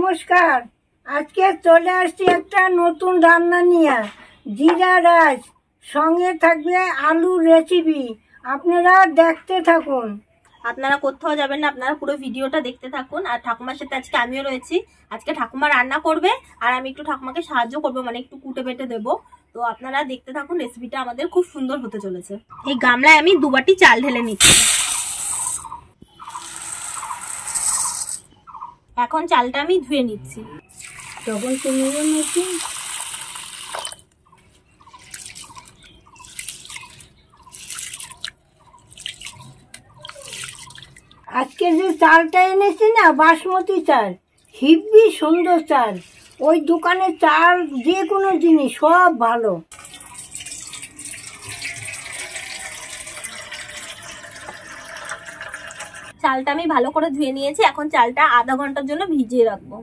নমস্কার। আজকে চলে আসছি একটা নতুন রান্না নিয়ে, জিরা রাইস। সঙ্গে থাকবে আলুর রেসিপি। আপনারা দেখতে থাকুন। আপনারা কোথাও যাবেন না, আপনারা পুরো ভিডিওটা দেখতে থাকুন। আর ঠাকুমার সাথে আজকে আমিও রয়েছি। আজকে ঠাকুমা রান্না করবে আর আমি একটু ঠাকুমাকে সাহায্য করবো, মানে একটু কুটে বেটে দেবো। তো আপনারা দেখতে থাকুন, রেসিপিটা আমাদের খুব সুন্দর হতে চলেছে। এই গামলায় আমি 2 বাটি চাল ঢেলে নিচ্ছি। এখন চালটা আমি ধুয়ে নিচ্ছি। তখন নিচ্ছি। আজকে যে চালটা এনেছি না, বাসমতি চাল, হিব্বি সুন্দর চাল। ওই দোকানের চাল, যে কোনো জিনিস সব ভালো। চালটা আমি ভালো করে ধুয়ে নিয়েছি। এখন চালটা আধা ঘন্টার জন্য ভিজিয়ে রাখবো।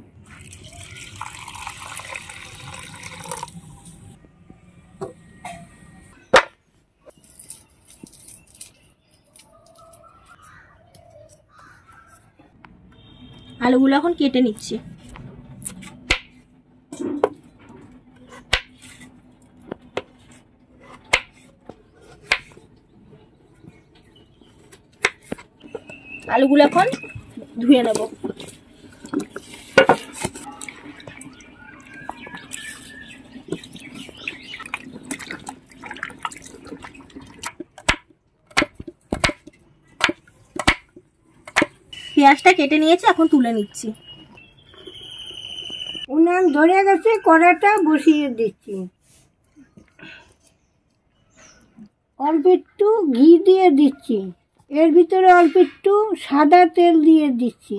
আলুগুলো এখন কেটে নিচ্ছি। আলুগুলো এখন ধুয়ে নেব। পেঁয়াজটা কেটে নিয়েছি, এখন তুলে নিচ্ছি। উনান ধরে গেছে, কড়াটা বসিয়ে দিচ্ছি। অল্প একটু ঘি দিয়ে দিচ্ছি। এর ভিতরে অল্প একটু সাদা তেল দিয়ে দিচ্ছি।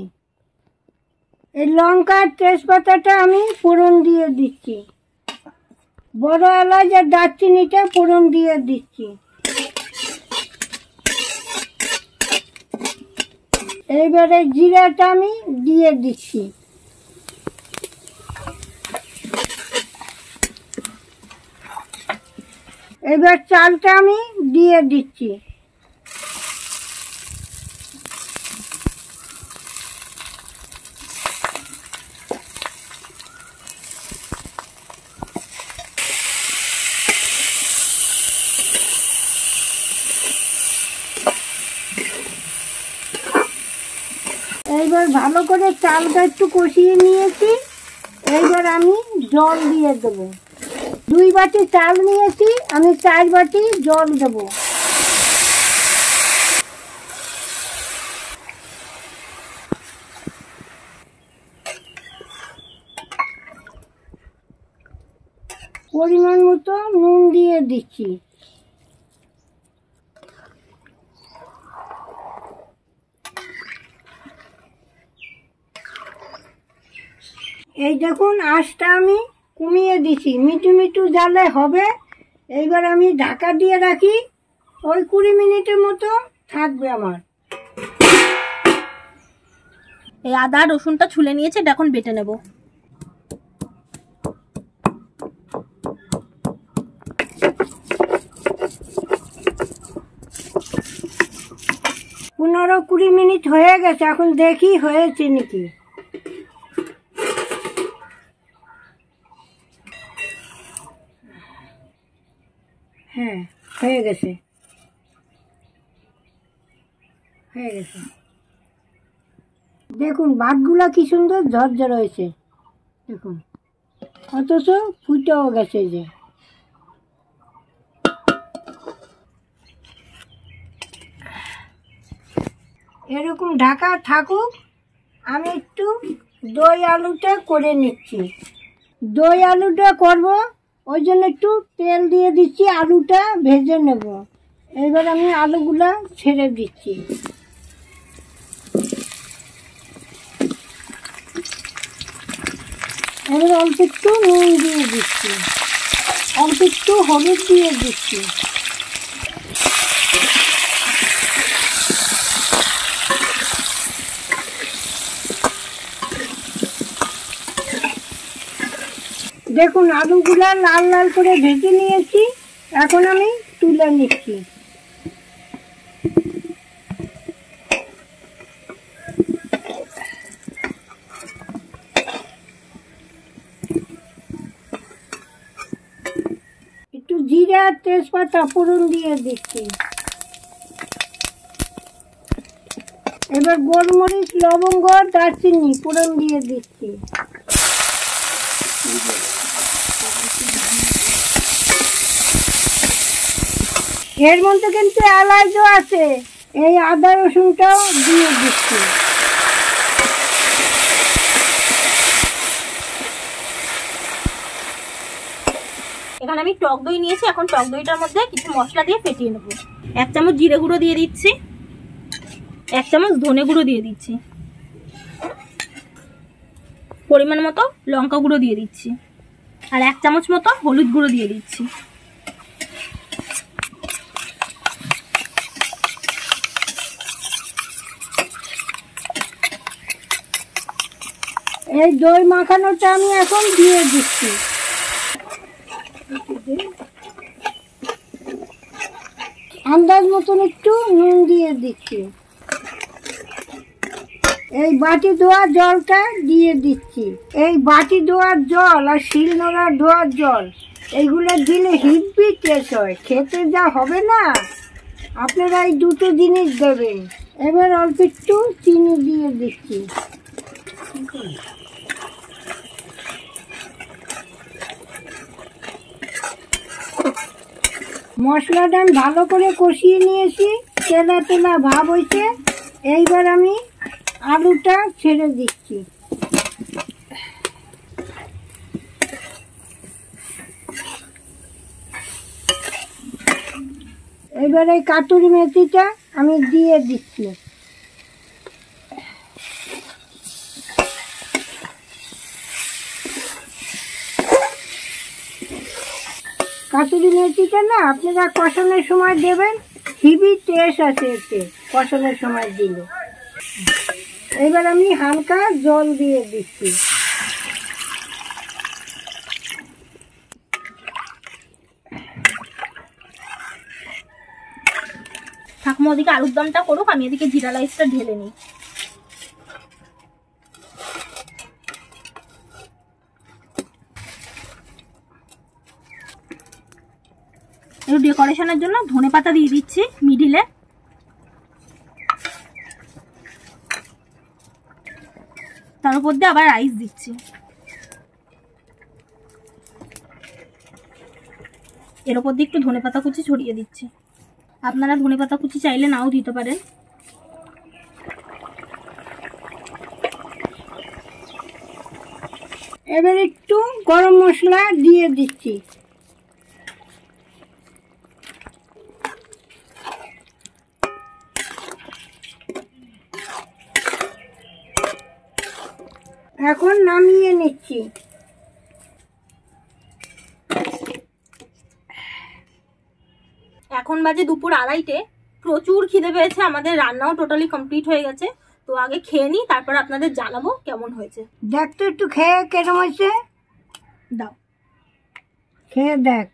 এই লঙ্কার তেজপাতাটা আমি ফোড়ন দিয়ে দিচ্ছি। বড় এলাচ আর দারচিনিটা ফোড়ন দিয়ে দিচ্ছি। এইবারে জিরাটা আমি দিয়ে দিচ্ছি। এবার চালটা আমি দিয়ে দিচ্ছি। এইবার ভালো করে চালটা একটু কষিয়ে নিয়েছি। এইবার আমি জল দিয়ে দেবো। 2 বাটি চাল নিয়েছি, আমি 4 বাটি জল দেবো। পরিমাণ মতো নুন দিয়ে দিচ্ছি। এই দেখুন, আঁচটা আমি কমিয়ে দিছি, মিটু মিটু জালে হবে। এইবার আমি ঢাকা দিয়ে রাখি, ওই 20 মিনিটের মতো থাকবে আমার। এই আদা রসুনটা ছুলে নিয়েছে, এটা এখন বেটে নেব। পনেরো 20 মিনিট হয়ে গেছে, এখন দেখি হয়েছে নাকি। হ্যাঁ, হয়ে গেছে। দেখুন ভাতগুলা কি সুন্দর ঝরঝর হয়েছে, দেখুন। অথচ ফুটেও গেছে যে। এরকম ঢাকা থাকুক। আমি একটু দই আলুটা করে নিচ্ছি। দই আলুটা করব, ওই জন্য একটু তেল দিয়ে দিচ্ছি, আলুটা ভেজে নেব। এবার আমি আলুগুলা ছেড়ে দিচ্ছি। এবার অল্প একটু নুন দিয়ে দিচ্ছি, অল্প একটু হলুদ দিয়ে দিচ্ছি। দেখুন আলুগুলা লাল লাল করে ভেজে নিয়েছি, এখন আমি তুলে নিচ্ছি। তেজপাতা ফোড়ন দিয়ে দিচ্ছি। এবার গোলমরিচ, লবঙ্গ, দারচিনি ফোড়ন দিয়ে দিচ্ছি। এর মধ্যে কিন্তু এলাচও আছে, এই আদা রসুনটাও দিয়ে দিচ্ছি। এখানে আমি টক দই নিয়েছি, এখন টক দইটার মধ্যে কিছু মশলা দিয়ে ফেটিয়ে নেবো। 1 চামচ জিরে গুঁড়ো দিয়ে দিচ্ছি, 1 চামচ ধনে গুঁড়ো দিয়ে দিচ্ছি, পরিমাণ মতো লঙ্কা গুঁড়ো দিয়ে দিচ্ছি, আর 1 চামচ মতো হলুদ গুঁড়ো দিয়ে দিচ্ছি। এই দই মাখানোটা আমি এখন দিয়ে দিচ্ছি। আন্দাজ মতন একটু নুন দিয়ে দিচ্ছি। এই বাটি ধোয়ার জলটা দিয়ে দিচ্ছি। এই বাটি ধোয়ার জল আর শিলনোড়া ধোয়ার জল এইগুলো দিলে হিব্বি টেস্ট হয়, খেতে যা হবে না। আপনারা এই দুটো জিনিস দেবেন। এবার অল্প একটু চিনি দিয়ে দিচ্ছি। মশলাটা আমি ভালো করে কষিয়ে নিয়েছি, তেলা তেলা ভাব হয়েছে। এইবার আমি আলুটা ছেড়ে দিচ্ছি। এবার এই কাটুরি মেথিটা আমি দিয়ে দিচ্ছি। কাসুরি মেথিটা না আপনারা কষানোর সময় দেবেন, হেভি টেস্ট আছে এতে কষানোর সময় দিলে। এবার আমি হালকা জল দিয়ে দিচ্ছি। ঠাকুমা ওদিকে আলুর দমটা করুক, আমি এদিকে জিরা রাইসটা ঢেলে নিই। একটু ডেকোরেশনের জন্য ধনেপাতা দিয়ে দিচ্ছি মিডিলে। তার উপর দিয়ে আবার রাইস দিচ্ছি। এর উপর দিয়ে একটু ধনেপাতা কুচি ছড়িয়ে দিচ্ছি। আপনারা ধনেপাতা কুচি চাইলে নাও দিতে পারেন। এবার একটু গরম মশলা দিয়ে দিচ্ছি। এখন নামিয়ে নিচ্ছি। এখন বাজে দুপুর 2:30। প্রচুর খিদে পেয়েছে, আমাদের রান্নাও টোটালি কমপ্লিট হয়ে গেছে। তো আগে খেয়ে নিই, তারপর আপনাদের জানাবো কেমন হয়েছে। দেখ তো একটু খেয়ে কেমন হয়েছে, দাও খেয়ে দেখ।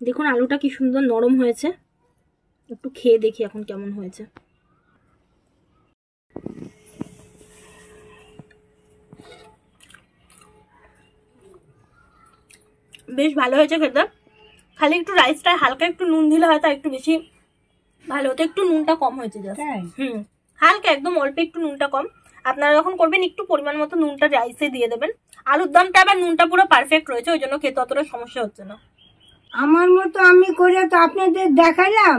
দেখুন আলুটা কি সুন্দর নরম হয়েছে, একটু খেয়ে দেখি এখন কেমন হয়েছে। বেশ ভালো হয়েছে খেতে। খালি একটু রাইসটা হালকা একটু নুন দিলে হয়তো একটু বেশি ভালো হতো, একটু নুনটা কম হয়েছে জাস্ট। হালকা একদম অল্প একটু নুনটা কম। আপনারা যখন করবেন একটু পরিমাণ মতো নুনটা রাইসে দিয়ে দেবেন। আলুর দমটা আবার নুনটা পুরো পারফেক্ট রয়েছে, ওই জন্য খেতে অতটা সমস্যা হচ্ছে না। আমার মতো আমি করে তো আপনাদের দেখালাম।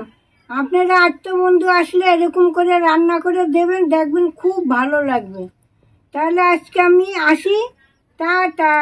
আপনারা আত্মবন্ধু আসলে এরকম করে রান্না করে দেবেন, দেখবেন খুব ভালো লাগবে। তাহলে আজকে আমি আসি, টাটা।